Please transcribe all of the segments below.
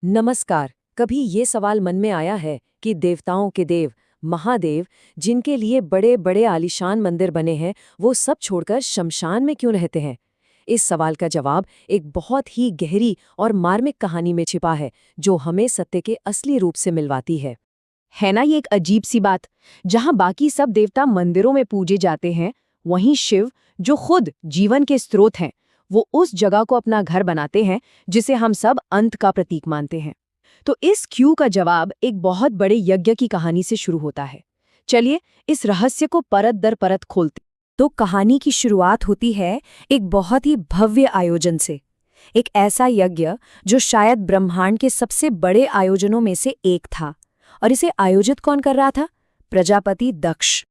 नमस्कार। कभी ये सवाल मन में आया है कि देवताओं के देव महादेव, जिनके लिए बड़े बड़े आलीशान मंदिर बने हैं, वो सब छोड़कर शमशान में क्यों रहते हैं? इस सवाल का जवाब एक बहुत ही गहरी और मार्मिक कहानी में छिपा है, जो हमें सत्य के असली रूप से मिलवाती है ना। ये एक अजीब सी बात। जहां बाकी सब देवता मंदिरों में पूजे जाते हैं, वहीं शिव, जो खुद जीवन के स्रोत हैं, वो उस जगह को अपना घर बनाते हैं जिसे हम सब अंत का प्रतीक मानते हैं। तो इस क्यों का जवाब एक बहुत बड़े यज्ञ की कहानी से शुरू होता है। चलिए इस रहस्य को परत दर परत खोलते। तो कहानी की शुरुआत होती है एक बहुत ही भव्य आयोजन से। एक ऐसा यज्ञ जो शायद ब्रह्मांड के सबसे बड़े आयोजनों में से एक था। और इसे आयोजित कौन कर रहा था? प्रजापति दक्ष।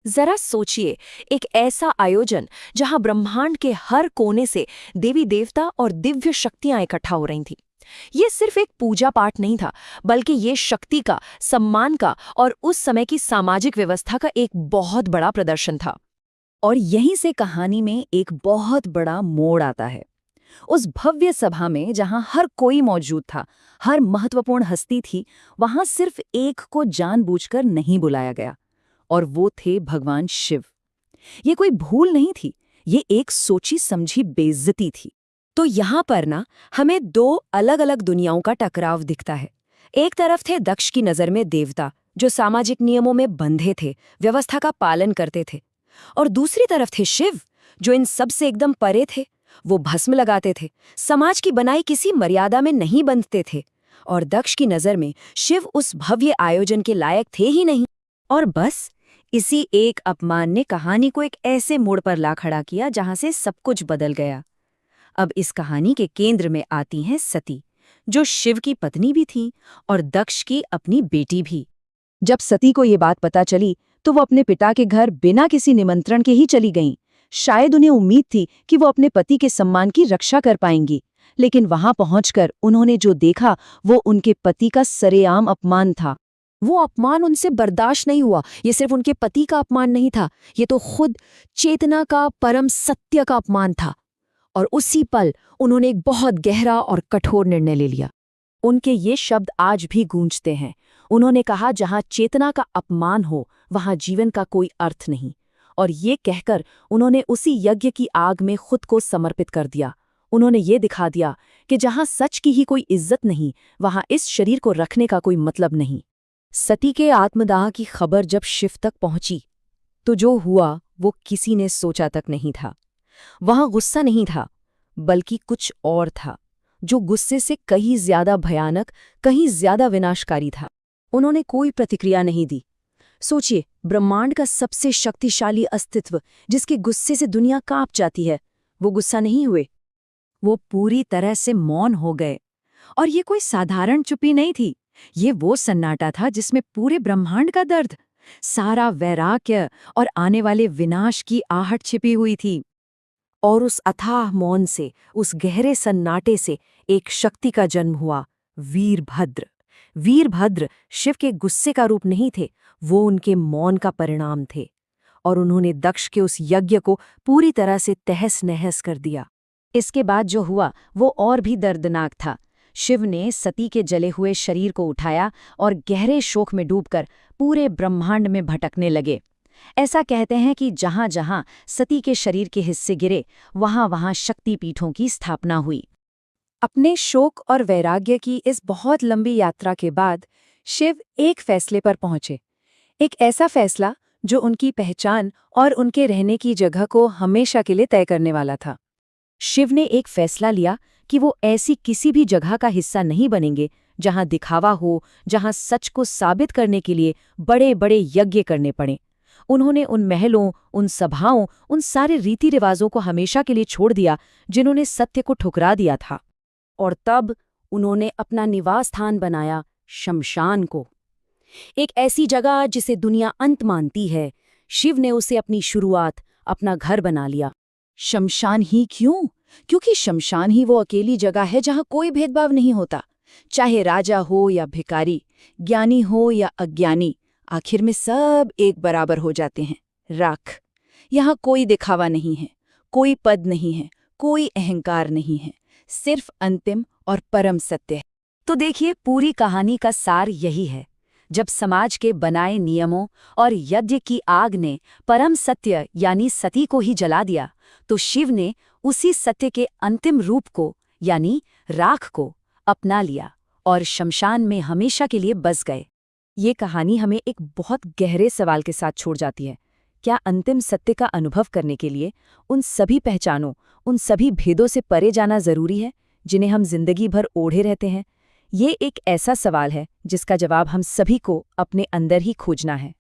जरा सोचिए, एक ऐसा आयोजन जहां ब्रह्मांड के हर कोने से देवी देवता और दिव्य शक्तियां इकट्ठा हो रही थीं। ये सिर्फ एक पूजा पाठ नहीं था, बल्कि ये शक्ति का, सम्मान का और उस समय की सामाजिक व्यवस्था का एक बहुत बड़ा प्रदर्शन था। और यहीं से कहानी में एक बहुत बड़ा मोड़ आता है। उस भव्य सभा में जहां हर कोई मौजूद था, हर महत्वपूर्ण हस्ती थी, वहां सिर्फ एक को जानबूझकर नहीं बुलाया गया, और वो थे भगवान शिव। ये कोई भूल नहीं थी, ये एक सोची समझी बेइज्जती थी। तो यहाँ पर ना हमें दो अलग अलग दुनियाओं का टकराव दिखता है। एक तरफ थे दक्ष की नज़र में देवता, जो सामाजिक नियमों में बंधे थे, व्यवस्था का पालन करते थे। और दूसरी तरफ थे शिव, जो इन सब से एकदम परे थे। वो भस्म लगाते थे, समाज की बनाई किसी मर्यादा में नहीं बंधते थे। और दक्ष की नज़र में शिव उस भव्य आयोजन के लायक थे ही नहीं। और बस इसी एक अपमान ने कहानी को एक ऐसे मोड़ पर ला खड़ा किया जहां से सब कुछ बदल गया। अब इस कहानी के केंद्र में आती हैं सती, जो शिव की पत्नी भी थी और दक्ष की अपनी बेटी भी। जब सती को ये बात पता चली तो वो अपने पिता के घर बिना किसी निमंत्रण के ही चली गईं। शायद उन्हें उम्मीद थी कि वो अपने पति के सम्मान की रक्षा कर पाएंगी, लेकिन वहां पहुंचकर उन्होंने जो देखा वो उनके पति का सरेआम अपमान था। वो अपमान उनसे बर्दाश्त नहीं हुआ। ये सिर्फ उनके पति का अपमान नहीं था, ये तो खुद चेतना का, परम सत्य का अपमान था। और उसी पल उन्होंने एक बहुत गहरा और कठोर निर्णय ले लिया। उनके ये शब्द आज भी गूंजते हैं। उन्होंने कहा, जहां चेतना का अपमान हो वहां जीवन का कोई अर्थ नहीं। और ये कहकर उन्होंने उसी यज्ञ की आग में खुद को समर्पित कर दिया। उन्होंने ये दिखा दिया कि जहां सच की ही कोई इज्जत नहीं, वहां इस शरीर को रखने का कोई मतलब नहीं। सती के आत्मदाह की खबर जब शिव तक पहुंची तो जो हुआ वो किसी ने सोचा तक नहीं था। वहां गुस्सा नहीं था, बल्कि कुछ और था, जो गुस्से से कहीं ज्यादा भयानक, कहीं ज्यादा विनाशकारी था। उन्होंने कोई प्रतिक्रिया नहीं दी। सोचिए, ब्रह्मांड का सबसे शक्तिशाली अस्तित्व, जिसके गुस्से से दुनिया कांप जाती है, वो गुस्सा नहीं हुए। वो पूरी तरह से मौन हो गए। और ये कोई साधारण चुप्पी नहीं थी, ये वो सन्नाटा था जिसमें पूरे ब्रह्मांड का दर्द, सारा वैराग्य और आने वाले विनाश की आहट छिपी हुई थी। और उस अथाह मौन से, उस गहरे सन्नाटे से एक शक्ति का जन्म हुआ, वीरभद्र। वीरभद्र शिव के गुस्से का रूप नहीं थे, वो उनके मौन का परिणाम थे। और उन्होंने दक्ष के उस यज्ञ को पूरी तरह से तहस नहस कर दिया। इसके बाद जो हुआ वो और भी दर्दनाक था। शिव ने सती के जले हुए शरीर को उठाया और गहरे शोक में डूबकर पूरे ब्रह्मांड में भटकने लगे। ऐसा कहते हैं कि जहां जहां सती के शरीर के हिस्से गिरे, वहां वहां शक्तिपीठों की स्थापना हुई। अपने शोक और वैराग्य की इस बहुत लंबी यात्रा के बाद शिव एक फैसले पर पहुंचे। एक ऐसा फैसला जो उनकी पहचान और उनके रहने की जगह को हमेशा के लिए तय करने वाला था। शिव ने एक फैसला लिया कि वो ऐसी किसी भी जगह का हिस्सा नहीं बनेंगे जहां दिखावा हो, जहां सच को साबित करने के लिए बड़े बड़े यज्ञ करने पड़े। उन्होंने उन महलों, उन सभाओं, उन सारे रीति रिवाजों को हमेशा के लिए छोड़ दिया जिन्होंने सत्य को ठुकरा दिया था। और तब उन्होंने अपना निवास स्थान बनाया शमशान को, एक ऐसी जगह जिसे दुनिया अंत मानती है। शिव ने उसे अपनी शुरुआत, अपना घर बना लिया। शमशान ही क्यों? क्योंकि शमशान ही वो अकेली जगह है जहां कोई भेदभाव नहीं होता। चाहे राजा हो या भिखारी, ज्ञानी हो या अज्ञानी, आखिर में सब एक बराबर हो जाते हैं, राख। यहाँ कोई दिखावा नहीं है, कोई पद नहीं है, कोई अहंकार नहीं है, सिर्फ अंतिम और परम सत्य है। तो देखिए, पूरी कहानी का सार यही है। जब समाज के बनाए नियमों और यज्ञ की आग ने परम सत्य यानी सती को ही जला दिया, तो शिव ने उसी सत्य के अंतिम रूप को यानी राख को अपना लिया और शमशान में हमेशा के लिए बस गए। ये कहानी हमें एक बहुत गहरे सवाल के साथ छोड़ जाती है। क्या अंतिम सत्य का अनुभव करने के लिए उन सभी पहचानों, उन सभी भेदों से परे जाना जरूरी है जिन्हें हम जिंदगी भर ओढ़े रहते हैं? ये एक ऐसा सवाल है जिसका जवाब हम सभी को अपने अंदर ही खोजना है।